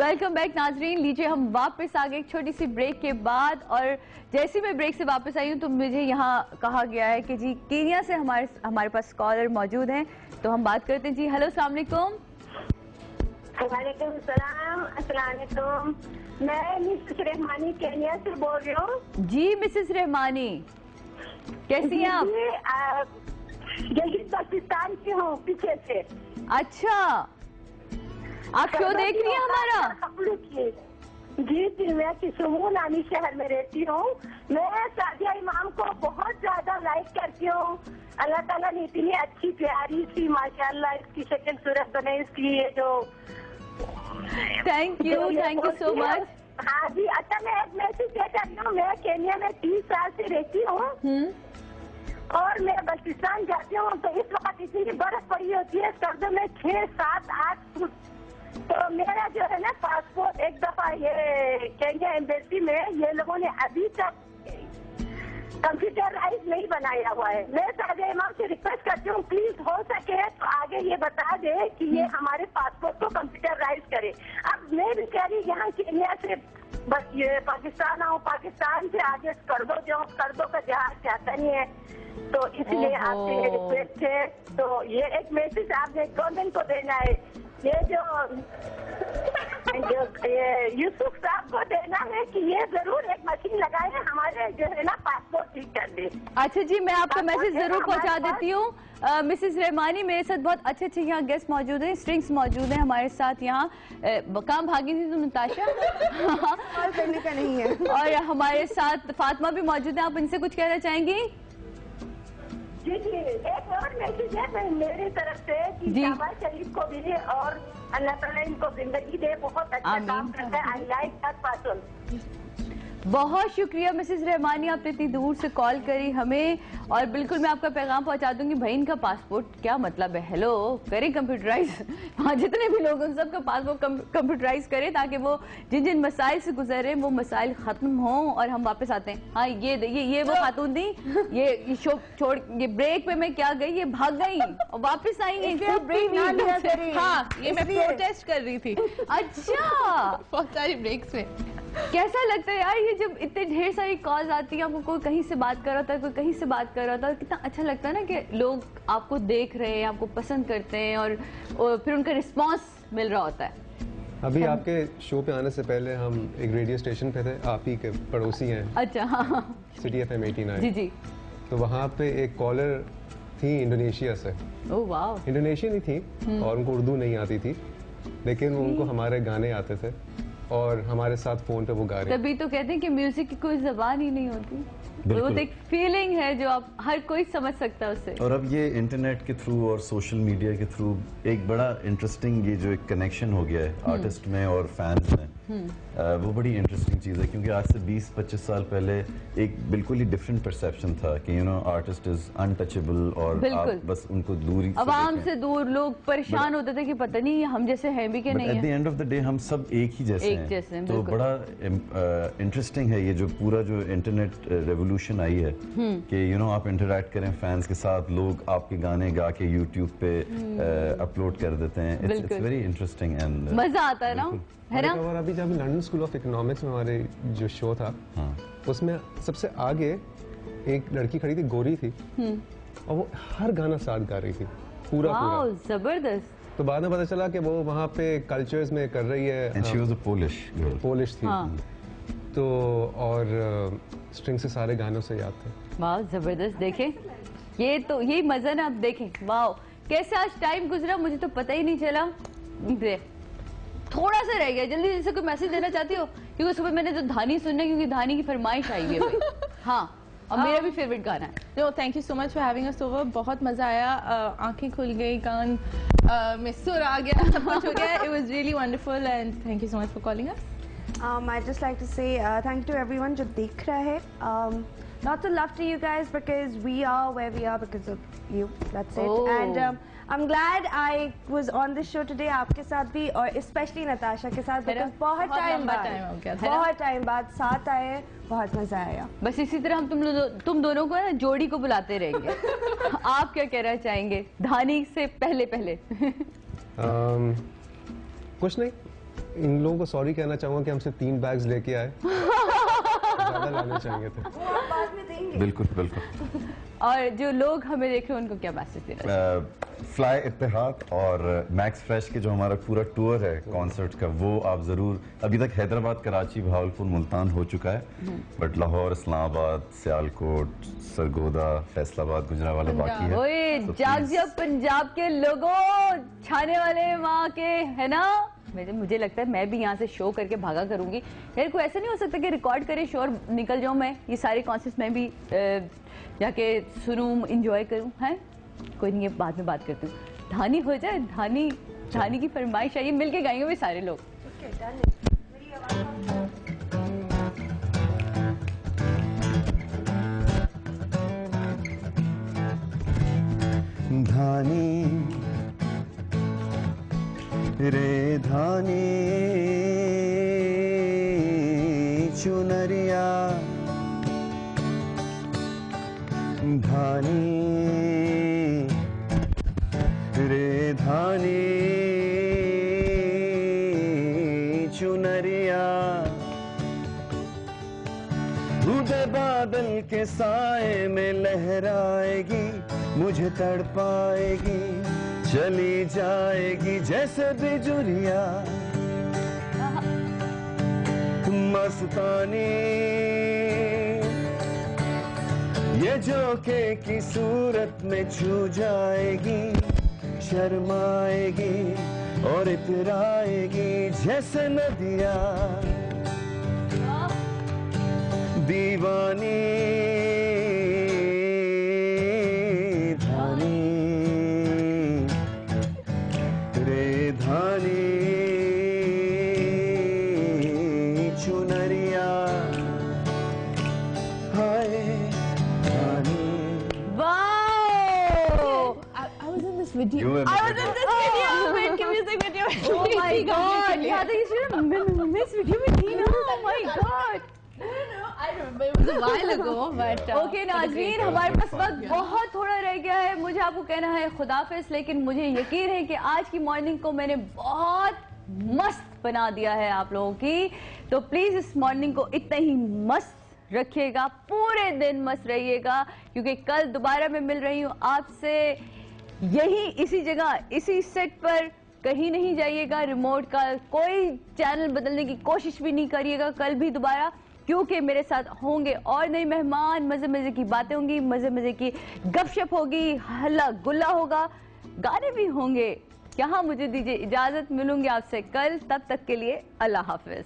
Welcome back नाजरीन। लीजिए हम वापस आ गए एक छोटी सी ब्रेक के बाद, और जैसे मैं ब्रेक से वापस आई हूँ तो मुझे यहाँ कहा गया है कि जी केनिया से हमारे पास कॉलर मौजूद हैं, तो हम बात करते हैं। जी हेलो, अस्सलाम वालेकुम। वालेकुम सलाम, अस्सलाम वालेकुम। मैं मिसेस रहमानी केनिया से बोल रही हूँ। जी मिसेस रहमानी, कैसी हैं आप? यही पाकिस्तान की हूँ, पीछे से। अच्छा, आप शो देख रही हैं हमारा? जी जी, मैं किशमू नामी शहर में रहती हूँ। मैं सादिया इमाम को बहुत ज्यादा लाइक करती हूँ। अल्लाह ताला ने इतनी अच्छी प्यारी सी माशाल्लाह इसकी शक्ल सूरत बने, इसकी ये जो थैंक यू सो मच। हाँ जी, अच्छा मैं एक मैसेज दे कर रही हूँ। मैं केनिया में 30 साल से रहती हूँ और मैं बल्तिस्तान जाती हूँ तो इस वक्त इतनी बर्फ पड़ी होती है सर्दी में 6, 7, 8 फुट। तो मेरा जो है ना पासपोर्ट एक दफा ये केनिया एम्बेसी में ये लोगों ने अभी तक कंप्यूटराइज नहीं बनाया हुआ है। मैं सादिया इमाम से रिक्वेस्ट करती हूँ प्लीज हो सके तो आगे ये बता दे कि ये हमारे पासपोर्ट को कंप्यूटराइज करे। अब मैं भी कह रही यहाँ केनिया से बस ये पाकिस्तान आऊँ, पाकिस्तान से आगे कर दो का जहाज चाहता नहीं है, तो इसलिए आपसे रिक्वेस्ट है। तो ये एक मैसेज आपने गवर्नमेंट को देना है, ये जो यूसुफ साहब को देना है कि ये जरूर एक मशीन लगाए हमारे जो है ना पासपोर्ट ठीक कर दे। अच्छा जी, मैं आपका मैसेज जरूर पहुंचा देती हूँ। मिसेस रहमानी, मेरे साथ बहुत अच्छे अच्छे यहाँ गेस्ट मौजूद हैं, स्ट्रिंग्स मौजूद हैं हमारे साथ यहाँ। काम भागी थी तो नताशा कॉल करने का नहीं है। और हमारे साथ फातिमा भी मौजूद है, आप इनसे कुछ कहना चाहेंगी? जी जी, एक और मैसेज है मेरी तरफ से कि शहबाज शरीफ को भी और अल्लाह ताला इनको जिंदगी दे, बहुत अच्छा काम करता है। I like that person. बहुत शुक्रिया मिसेस रहमानी, आपने इतनी दूर से कॉल करी हमें, और बिल्कुल मैं आपका पैगाम पहुंचा दूंगी। भाई इनका पासपोर्ट क्या मतलब है, हेलो करें कंप्यूटराइज, वहाँ जितने भी लोग उन सबका पासपोर्ट कंप्यूटराइज करें ताकि वो जिन जिन मसाइल से गुजरे वो मसाइल खत्म हों और हम वापस आते हैं। हाँ ये वो खातून थी, ये शो छोड़, ये ब्रेक पे मैं क्या गई, ये भाग गई और वापस आई है। हाँ, ये मैं प्रोटेस्ट कर रही थी। अच्छा, बहुत सारी ब्रेक्स में। कैसा लगता है यार ये जब इतने ढेर सारी कॉल्स आती हैं, आपको कोई कहीं से बात कर रहा था, कोई कहीं से बात कर रहा था, कितना अच्छा लगता है ना कि लोग आपको देख रहे हैं, आपको पसंद करते हैं और फिर उनका रिस्पांस मिल रहा होता है। अभी आपके शो पे आने से पहले हम एक रेडियो स्टेशन पे थे, आप ही के पड़ोसी हैं। अच्छा हाँ, सिटी FM 89। जी जी। तो वहाँ पे एक कॉलर थी इंडोनेशिया से। ओह वाह। इंडोनेशियन ही थी और उनको उर्दू नहीं आती थी, लेकिन उनको हमारे गाने आते थे और हमारे साथ फोन पे वो गा रहे। तभी तो कहते हैं कि म्यूजिक की कोई जबान ही नहीं होती, वो तो एक फीलिंग है जो आप हर कोई समझ सकता है उससे। और अब ये इंटरनेट के थ्रू और सोशल मीडिया के थ्रू एक बड़ा इंटरेस्टिंग ये जो एक कनेक्शन हो गया है आर्टिस्ट में और फैंस में, वो बड़ी इंटरेस्टिंग चीज़ है। क्योंकि आज से 20-25 साल पहले एक बिल्कुल ही डिफरेंट परसेप्शन था कि आर्टिस्ट इज अनटचेबल और आप बस उनको दूरी आवाम से दूर, लोग परेशान होते थे कि पता नहीं हम जैसे हैं भी कि नहीं है। At the end of the day हम सब एक ही जैसे हैं। तो बड़ा इंटरेस्टिंग है ये जो पूरा जो इंटरनेट रेवोल्यूशन आई है कि आप इंटरेक्ट करें फैंस के साथ, लोग आपके गाने गा के यूट्यूब पे अपलोड कर देते हैं। इट्स वेरी इंटरेस्टिंग एंड मजा आता है ना, है ना। और अभी जब लंदन स्कूल ऑफ इकोनॉमिक्स में हमारे जो शो था, उसमें सबसे आगे एक लड़की खड़ी थी, गोरी थी, और वो हर गाना साथ गा रही थी, पूरा जबरदस्त। तो बाद में पता चला कि वो वहाँ पे कल्चर्स में कर रही है। And she was a Polish थी। तो और स्ट्रिंग से सारे गानों से याद थे। वाह जबरदस्त। देखें ये तो यही मजा ना, आप देखें वाह कैसे आज टाइम गुजरा, मुझे तो पता ही नहीं चला। थोड़ा सा रह गया, जल्दी जैसे कोई मैसेज देना चाहती हो? क्योंकि सुबह मैंने तो धानी सुनना, क्योंकि धानी की फरमाइश आई है भाई। हाँ, और मेरा भी फेवरेट गाना है। No thank you so much for having us over, बहुत मजा आया, आंखें खुल गई, कान में सुर आ गया, सब कुछ हो गया। It was really wonderful and thank you so much for calling us. I'd just like to say thank you to everyone जो देख रहा है. Lots of love to you guys because we are where we are because of you. That's it. Oh. And I'm glad I was on this show today आपके साथ भी, और especially Natasha के साथ, because बहुत टाइम बाद साथ आए, बहुत मजा आया। बस इसी तरह हम तुम दोनों को ना जोड़ी को बुलाते रहेंगे। आप क्या कहना चाहेंगे धानी से पहले? कुछ नहीं, इन लोगों को सॉरी कहना चाहूंगा कि हमसे 3 बैग्स लेके आए, ज्यादा लाने चाहिए थे। बाद में देंगे। बिल्कुल बिल्कुल। और जो लोग हमें देख रहे हैं उनको क्या मैसेज देना चाहिए? फ्लाई इत्तेहाद और मैक्स फ्रेश के जो हमारा पूरा टूर है कॉन्सर्ट का, वो आप जरूर, अभी तक हैदराबाद, कराची, भावलपुर, मुल्तान हो चुका है, बट लाहौर, इस्लामाबाद, सियालकोट, सरगोदा, फैसलाबाद, गुजरावाला बाकी है। ओए तो जाग please, जाग पंजाब के लोगों, छाने वाले वहाँ के, है ना? मुझे लगता है मैं भी यहाँ से शो करके भागा करूंगी यार। कोई ऐसा नहीं हो सकता कि रिकॉर्ड करे शो और निकल जाऊं मैं, ये सारे कॉन्सर्ट्स में भी जाके सुनूं, इंजॉय करूं, है? कोई नहीं, है बाद में बात करती हूँ। धानी हो जाए, धानी की फरमाइश आई, मिलके गाएंगे भी सारे लोग। धानी रे धानी चुनरिया, धानी रे धानी चुनरिया, उदय बादल के साए में लहराएगी, मुझे तड़पाएगी, चली जाएगी जैसे बिजुरिया, मस्तानी ये जोके की सूरत में छू जाएगी, शर्माएगी और इतराएगी जैसे नदिया, दीवानी धानी रे धानी चुनरिया, हाय धानी। Wow! I was in this video. You were- I was in this video. Wait, की music video. Oh my God! यहाँ तक इसलिए मैं इस वीडियो में थी ना। Oh my God! I remember it was a while ago, but okay नाज़रीन, हमारे पास वक्त बहुत थोड़ा रह गया है। मुझे आपको कहना है खुदाफिज, लेकिन मुझे यकीन है कि आज की मॉर्निंग को मैंने बहुत मस्त बना दिया है आप लोगों की। तो प्लीज इस मॉर्निंग को इतना ही मस्त रखिएगा, पूरे दिन मस्त रहिएगा, क्योंकि कल दोबारा मैं मिल रही हूँ आपसे यही इसी जगह, इसी सेट पर। कहीं नहीं जाइएगा, रिमोट का कोई चैनल बदलने की कोशिश भी नहीं करिएगा कल भी दोबारा, क्योंकि मेरे साथ होंगे और नए मेहमान, मजे मजे की बातें होंगी, मजे मजे की गपशप होगी, हल्ला गुल्ला होगा, गाने भी होंगे। यहाँ मुझे दीजिए इजाजत, मिलूंगी आपसे कल, तब तक के लिए अल्लाह हाफिज।